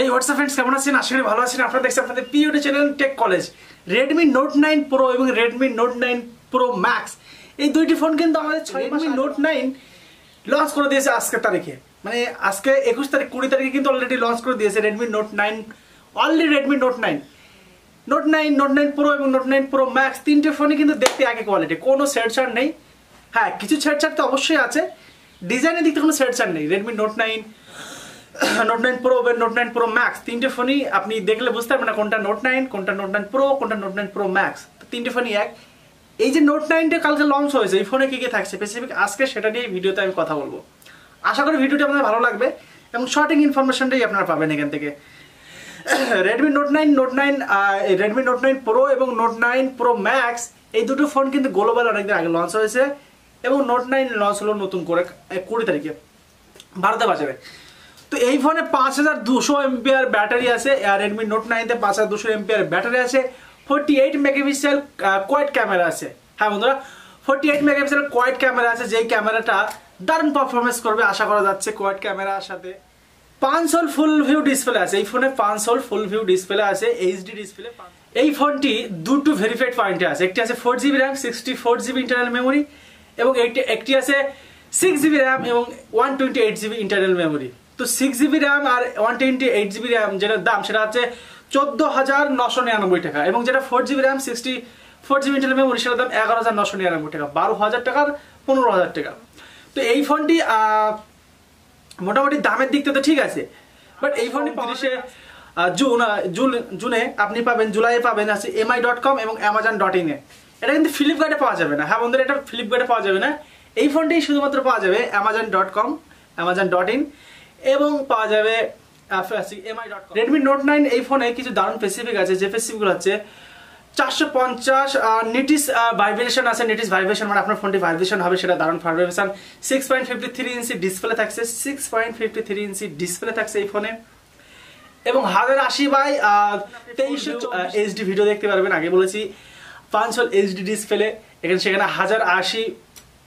এই WhatsApp friends কেমন আছেন? আশা করি ভালো আছেন। আপনারা দেখছেন আপনাদের প্রিয় channel Tech College. Redmi Note 9 Pro এবং Redmi Note 9 Pro Max এই দুইটি ফোন কিন্তু আমাদের Redmi Note 9 লঞ্চ করে দিয়েছে আজকের তারিখে, মানে আজকে 21 তারিখ 20 তারিখে কিন্তু অলরেডি লঞ্চ করে দিয়েছে Redmi Note 9, only Redmi Note 9, Note 9, Note 9 Pro এবং Note 9 Pro Max তিনটে ফোনই কিন্তু দেখতে একই কোয়ালিটি, কোনো ছেড়ছাড় নেই। হ্যাঁ, কিছু ছেড়ছাড় তো অবশ্যই আছে, ডিজাইনের দিক থেকে কোনো ছেড়ছাড় নেই। Redmi Note 9, Note 9 Pro এবং Note 9 Pro Max তিনটে ফোনই আপনি দেখলে বুঝতে পারবেন না কোনটা Note 9, কোনটা Note 9 Pro, কোনটা Note 9 Pro Max। তিনটে ফোনই এক। এই যে Note 9টা কালকে লঞ্চ হয়েছে, এই ফোনে কি কি থাকছে স্পেসিফিক আজকে সেটা নিয়ে ভিডিওতে আমি কথা বলবো। আশা করি ভিডিওটি আপনাদের ভালো লাগবে এবং শর্টিং ইনফরমেশনটাই আপনারা পাবেন এখান থেকে। Redmi Note 9, Redmi Note 9 Pro এবং Note 9 Pro Max এই দুটো ফোন কিন্তু গ্লোবাল অনেকদিন আগে লঞ্চ হয়েছে এবং Note 9 লঞ্চ হলো নতুন করে 20 তারিখে ভারতে বাজারে। তো এই ফোনে 5200 mAh ব্যাটারি আছে, আর Redmi Note 9 তে 5200 mAh ব্যাটারি আছে, 48 মেগাপিক্সেল কোয়াড ক্যামেরা আছে। হ্যাঁ বন্ধুরা, 48 মেগাপিক্সেল কোয়াড ক্যামেরা আছে, যেই ক্যামেরাটা দারুণ পারফরমেন্স করবে আশা করা যাচ্ছে। কোয়াড ক্যামেরার সাথে 500 ফুল ভিউ ডিসপ্লে আছে, এই ফোনে 500 ফুল ভিউ ডিসপ্লে আছে, এইচডি ডিসপ্লে। এই ফোনটি দুটো ভেরিফাইড পয়েন্টে আছে, একটি আছে 4GB RAM, 64GB internal memory এবং একটি আছে 6GB র্যাম এবং 128GB ইন্টারনাল মেমোরি। তো 6GB র্যাম আর 128GB র্যাম যেটার দাম সেটা হচ্ছে 14,999 টাকা, এবং যেটা 4GB RAM 64GB internal memory সেটার দাম 11,999 টাকা, 12,000 টাকার 15,000 টাকা। তো এই ফোনটি মোটামুটি দামের দিক থেকে তো ঠিক আছে, বাট এই ফোনটি 30শে জুনে আপনি পাবেন, জুলাইয়ে পাবেন আছে mi.com এবং amarjanmm। এটা কিন্তু ফ্লিপকার্টে পাওয়া যাবে না। হ্যাঁ বন্ধুরা, এটা ফ্লিপকার্টে পাওয়া যাবে না, এই ফোনটি শুধুমাত্র পাওয়া যাবে amarjanmm, amarjan.in এবং পাওয়া যাবে mi.com। Redmi Note 9 এই ফোনে কিছু দারুণ স্পেসিফিক আছে, যে স্পেসিফিকগুলো হচ্ছে 450 নিটিস ভাইব্রেশন আছে। নিটিস ভাইব্রেশন মানে আপনার ফোনটি ভাইব্রেশন হবে, সেটা দারুণ ভাইব্রেশন। 6.53 ইঞ্চি ডিসপ্লে থাকছে, 6.53 ইঞ্চি ডিসপ্লে থাকছে এই ফোনে, এবং 1080x2300 এইচডি ভিডিও দেখতে পারবেন। আগে বলেছি 500 এইচডি ডিসপ্লে, এখানে সেখানে 1080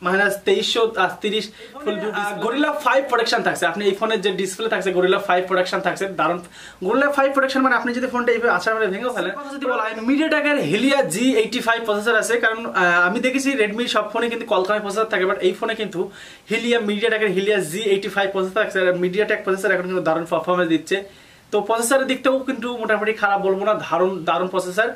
-2330 ফুল ভিউ। গরিলা 5 প্রোটেকশন থাকছে, আপনি এই ফোনের যে ডিসপ্লে থাকছে গরিলা 5 প্রোটেকশন থাকছে, দারুণ। গরিলা 5 প্রোটেকশন মানে আপনি যদি ফোনটা এইভাবে আছাড় মেরে ভেঙে ফেলেন। যদি বলা হয় মিডিয়াটেকের হিলিয়া G85 প্রসেসর আছে, কারণ আমি দেখেছি রেডমি সব ফোনে কিন্তু কলকামে প্রসেসর থাকে, বাট এই ফোনে কিন্তু মিডিয়াটেকের হিলিয়া G85 প্রসেসর থাকছে। আর মিডিয়াটেক প্রসেসর এখন কিন্তু দারুণ পারফরমেন্স দিচ্ছে। তো প্রসেসরের দিকটাও কিন্তু মোটামুটি খারাপ বলবো না, দারুণ প্রসেসর।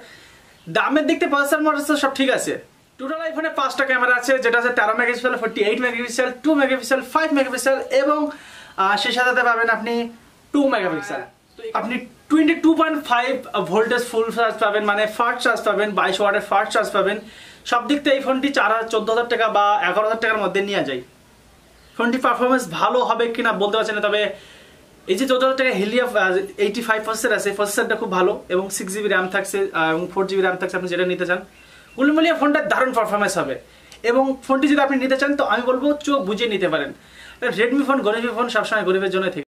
দামের দিক থেকে প্রসেসর মডেল সব ঠিক আছে। টোটাল আইফোনে 5টা ক্যামেরা আছে, যেটা আছে 13 মেগাপিক্সেল, 48 মেগাপিক্সেল, 2 মেগাপিক্সেল, 5 মেগাপিক্সেল এবং সেই সাথে পাবেন আপনি 2 মেগাপিক্সেল। আপনি 22.5 ভোল্টেজ ফুল চার্জ পাবেন, মানে ফাস্ট চার্জ পাবেন, 22 ওয়াটের ফাস্ট চার্জ পাবেন। সব দিক থেকে এই ফোনটি 14,000 টাকা বা 11,000 টাকার মধ্যে নিয়ে যায়। ফোনটি পারফরমেন্স ভালো হবে কিনা বলতে পারছি না, তবে এই যে 14,000 টাকা হিলিয়া 85 প্রসেসর আছে, প্রসেসরটা খুব ভালো এবং 6GB র্যাম থাকছে এবং 4GB র্যাম থাকছে। আপনি যেটা নিতে চান গুলমুলিয়া ফোনটা দারুণ পারফরমেন্স হবে, এবং ফোনটি যদি আপনি নিতে চান তো আমি বলবো চোখ বুঝিয়ে নিতে পারেন। রেডমি ফোন গরিবের ফোন, সবসময় গরিবের জন্য থেকে।